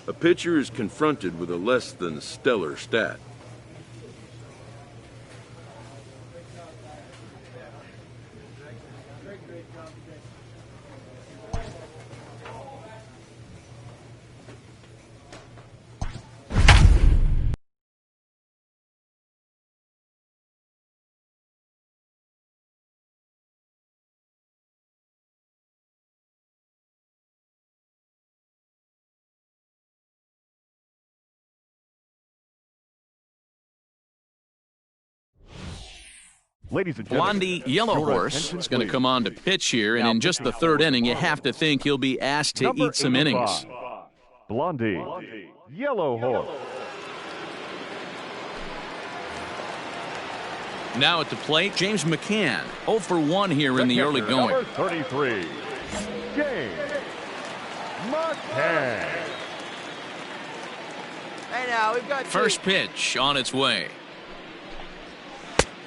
a pitcher is confronted with a less than stellar stat. Ladies and gentlemen, Blondie Yellow Horse is going to come on to pitch here, and in just the third inning, you have to think he'll be asked to eat some innings. Blondie Yellow Horse. Now at the plate, James McCann, 0 for 1 here in the early going. Number 33, James McCann. Hey, now we've got First pitch on its way.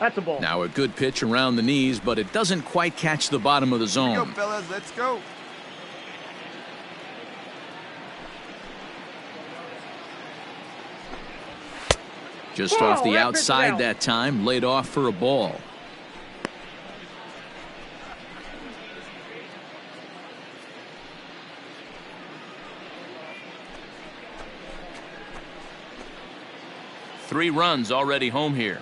That's a ball. Now a good pitch around the knees, but it doesn't quite catch the bottom of the zone. Let's go, fellas. Let's go. Just off the outside that time, laid off for a ball. Three runs already home here.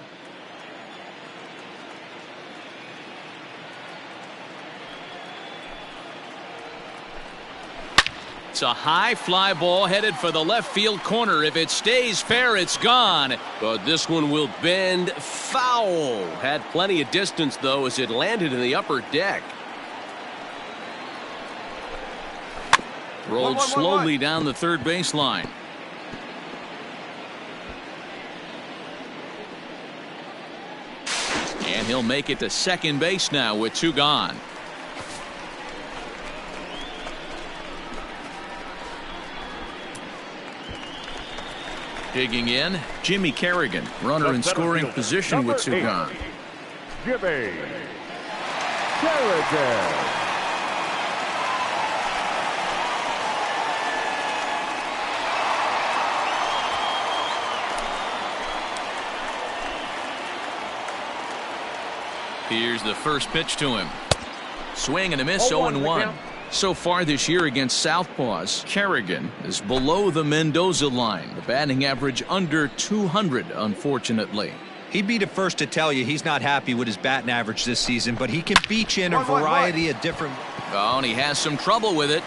It's a high fly ball headed for the left field corner. If it stays fair, it's gone. But this one will bend foul. Had plenty of distance, though, as it landed in the upper deck. Rolled slowly down the third baseline. And he'll make it to second base now with two gone. Digging in, Jimmy Kerrigan, runner in scoring position with two gone. Jimmy Kerrigan. Here's the first pitch to him. Swing and a miss, 0-1. So far this year against Southpaws, Kerrigan is below the Mendoza line. The batting average under 200, unfortunately. He'd be the first to tell you he's not happy with his batting average this season, but he can beat you in a variety of different... Oh, and he has some trouble with it.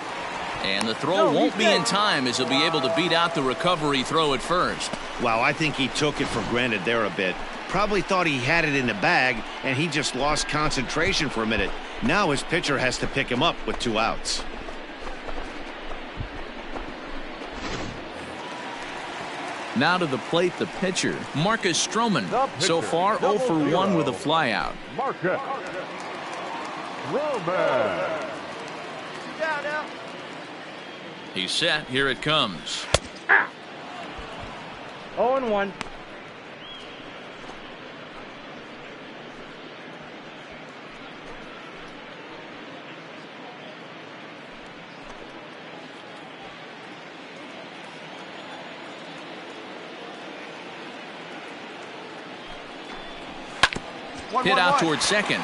And the throw won't be in time as he'll be able to beat out the recovery throw at first. Wow, I think he took it for granted there a bit. Probably thought he had it in the bag, and he just lost concentration for a minute. Now his pitcher has to pick him up with 2 outs. Now to the plate, the pitcher, Marcus Stroman. So far, 0 for 1 with a flyout. Marcus Stroman. He's set. Here it comes. 0-1. Hit out towards second.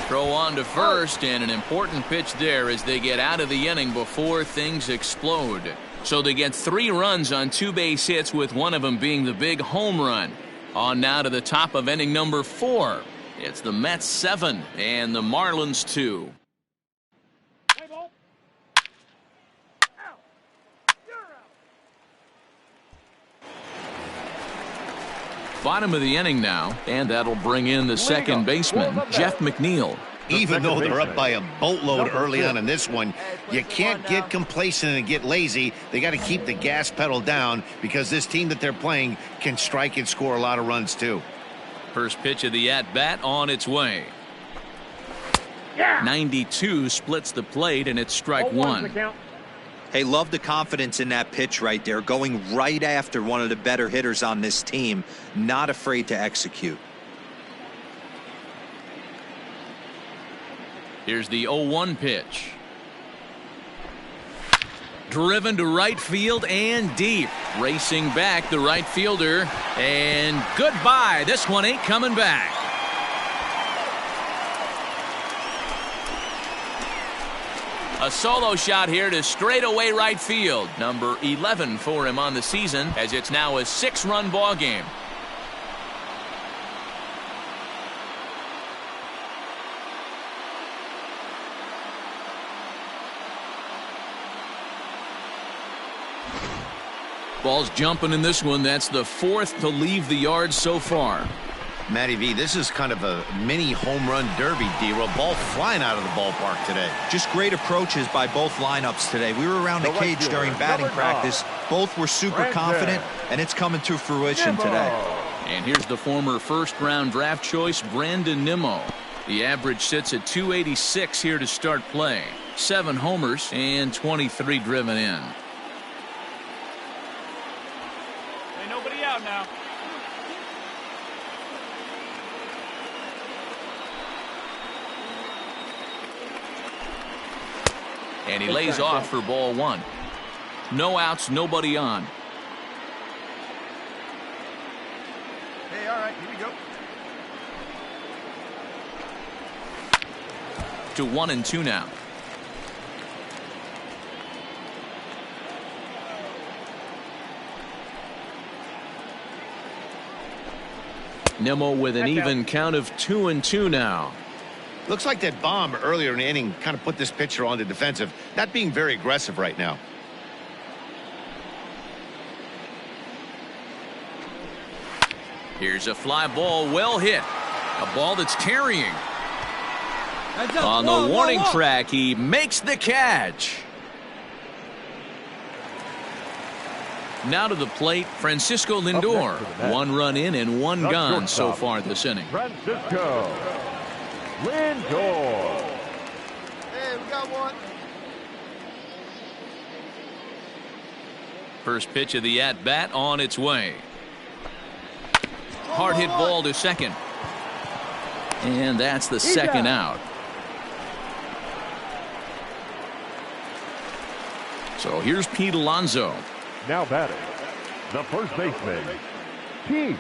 Throw on to first, and an important pitch there as they get out of the inning before things explode. So they get 3 runs on 2 base hits, with one of them being the big home run. On now to the top of inning number 4. It's the Mets 7 and the Marlins 2. Bottom of the inning now, and that'll bring in the second baseman, Jeff McNeil. Even though they're up by a boatload early on in this one, you can't get complacent and get lazy. They got to keep the gas pedal down, because this team that they're playing can strike and score a lot of runs too. First pitch of the at-bat on its way. 92 splits the plate, and it's strike one. Hey, love the confidence in that pitch right there, going right after one of the better hitters on this team, not afraid to execute. Here's the 0-1 pitch. Driven to right field and deep. Racing back the right fielder. And goodbye. This one ain't coming back. A solo shot here to straightaway right field. Number 11 for him on the season, as it's now a 6-run ball game. Ball's jumping in this one. That's the 4th to leave the yard so far. Matty V, this is kind of a mini home run derby, D-Roll. Ball flying out of the ballpark today. Just great approaches by both lineups today. We were around the cage during batting practice. Both were super confident, and it's coming to fruition today. And here's the former first-round draft choice, Brandon Nimmo. The average sits at 286 here to start play. 7 homers and 23 driven in. Ain't nobody out now. And he lays off for ball 1. No outs, nobody on. Hey, all right, here we go. To 1-2 now. Nimmo with an even count of 2-2 now. Looks like that bomb earlier in the inning kind of put this pitcher on the defensive, not being very aggressive right now. Here's a fly ball, well hit. A ball that's carrying. On the warning track, he makes the catch. Now to the plate, Francisco Lindor. 1 run in and 1 gone so far this inning. Francisco Lindor. Hey, we got one. First pitch of the at-bat on its way. Hard hit ball to second. And that's the second out. So here's Pete Alonso. Now batting, the first baseman, Pete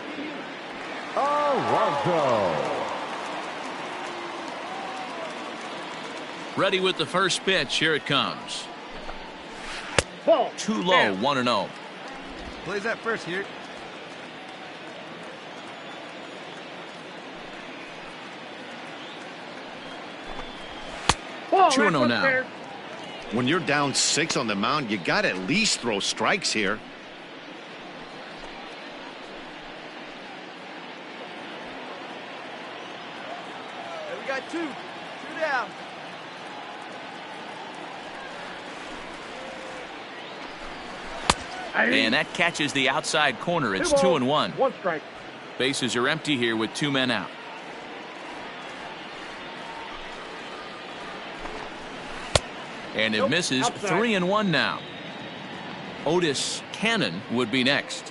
Alonso. Ready with the first pitch. Here it comes. Ball. Too low, 1-0. Plays that first here. Ball. 2-0 now. When you're down 6 on the mound, you got to at least throw strikes here. Hey, we got 2. 2 down. And that catches the outside corner. It's 2-1. 1 strike. Bases are empty here with 2 men out. And it misses. 3-1 now. Otis Cannon would be next.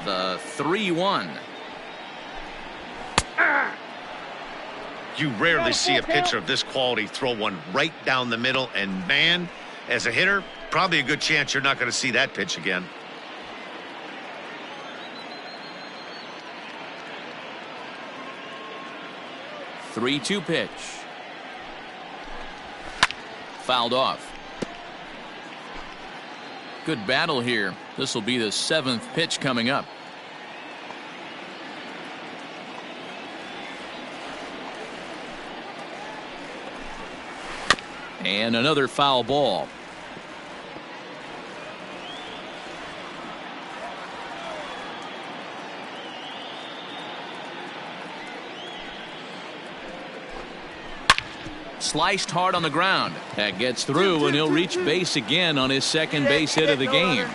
The 3-1. You rarely see a pitcher of this quality throw one right down the middle, and man, as a hitter, probably a good chance you're not going to see that pitch again. 3-2 pitch. Fouled off. Good battle here. This will be the 7th pitch coming up. And another foul ball. Sliced hard on the ground. That gets through, and he'll reach base again on his second base hit of the game.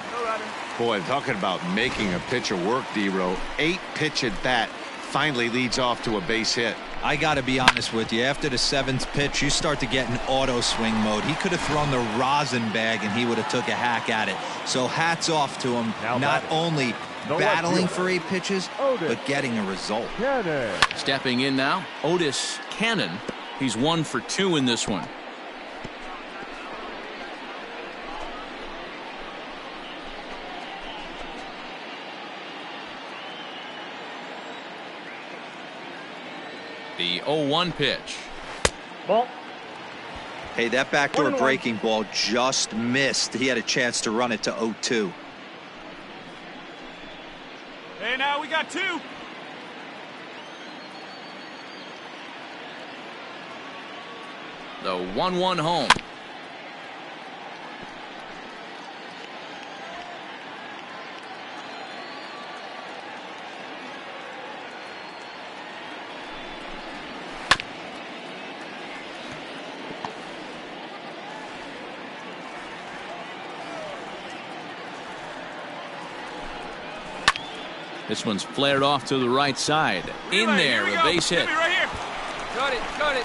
Boy, talking about making a pitcher work, D-Row. 8-pitch at bat finally leads off to a base hit. I got to be honest with you. After the 7th pitch, you start to get in auto swing mode. He could have thrown the rosin bag, and he would have took a hack at it. So hats off to him. Not only battling for 8 pitches, but getting a result. Stepping in now, Otis Cannon. He's 1 for 2 in this one. The 0-1 pitch. Ball. Hey, that backdoor breaking ball just missed. He had a chance to run it to 0-2. Hey, now we got 2. The 1-1 home. This one's flared off to the right side. In there, a base hit. Right here. Got it.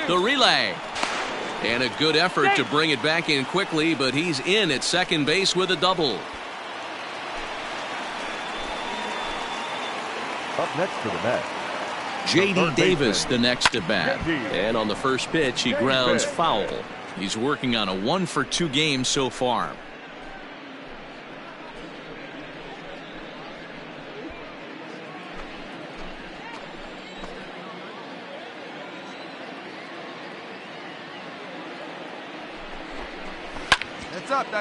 2. The relay. And a good effort to bring it back in quickly, but he's in at second base with a double. Up next for the Mets. J.D. Davis, the next at bat. And on the first pitch, he grounds foul. He's working on a 1 for 2 game so far.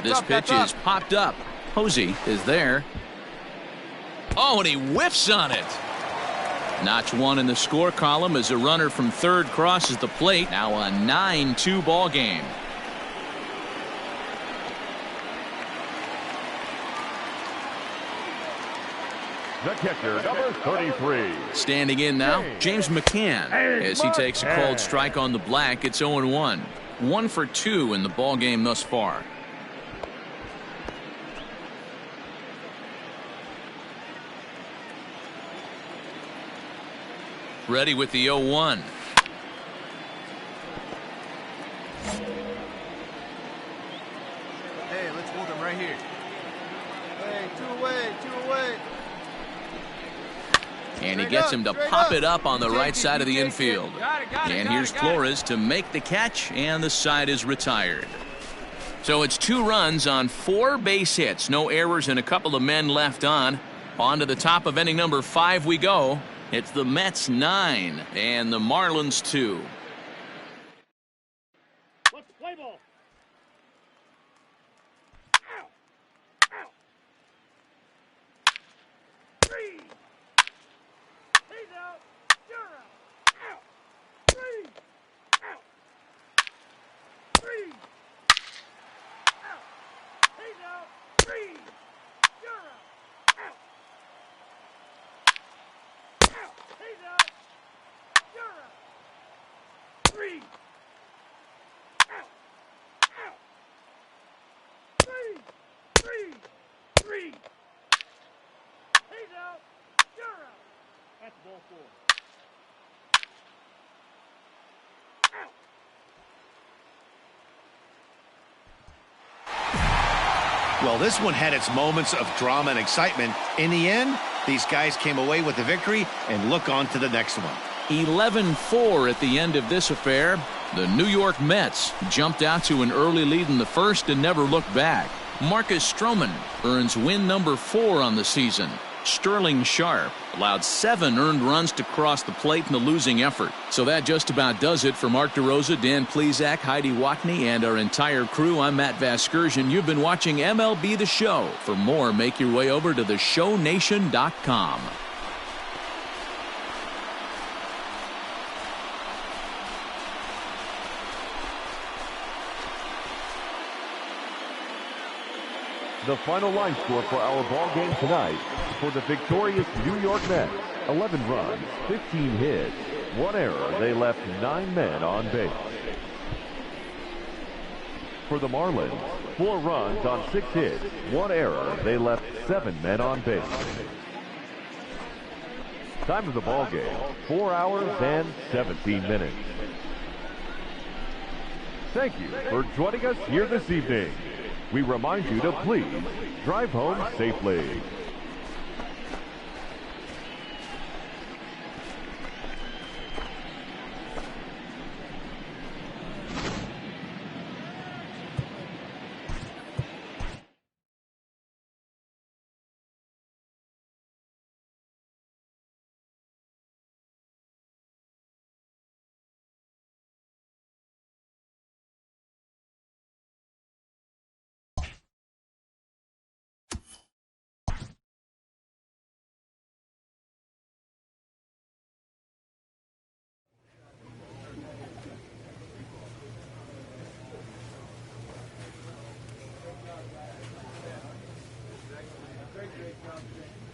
This pitch is popped up. Posey is there. Oh, and he whiffs on it. Notch 1 in the score column as a runner from third crosses the plate. Now a 9-2 ball game. The catcher, number 33. Standing in now, James McCann, as he takes a cold strike on the black. It's 0-1. 1 for 2 in the ball game thus far. Ready with the 0-1. Hey, let's hold him right here. Hey, 2 away. And he gets him to pop it up on the right side of the infield. And here's Flores to make the catch, and the side is retired. So it's 2 runs on 4 base hits. No errors and a couple of men left on. On to the top of inning number 5 we go. It's the Mets 9 and the Marlins 2. Let's play ball. Out. 3. He's out. You're out. 3. Out. 3. Out. He's out. 3. You're out. He's out. You're out. 3. Out. 3. He's out. You're out. That's ball 4. Well, this one had its moments of drama and excitement. In the end, these guys came away with the victory and look on to the next one. 11-4 at the end of this affair. The New York Mets jumped out to an early lead in the first and never looked back. Marcus Stroman earns win number 4 on the season. Sterling Sharp allowed 7 earned runs to cross the plate in the losing effort. So that just about does it for Mark DeRosa, Dan Plesac, Heidi Watney, and our entire crew. I'm Matt Vasgersian. You've been watching MLB The Show. For more, make your way over to theshownation.com. The final line score for our ball game tonight for the victorious New York Mets: 11 runs, 15 hits, 1 error. They left 9 men on base. For the Marlins, 4 runs on 6 hits, 1 error. They left 7 men on base. Time of the ball game: 4 hours and 17 minutes. Thank you for joining us here this evening. We remind you to please drive home safely. Great job today.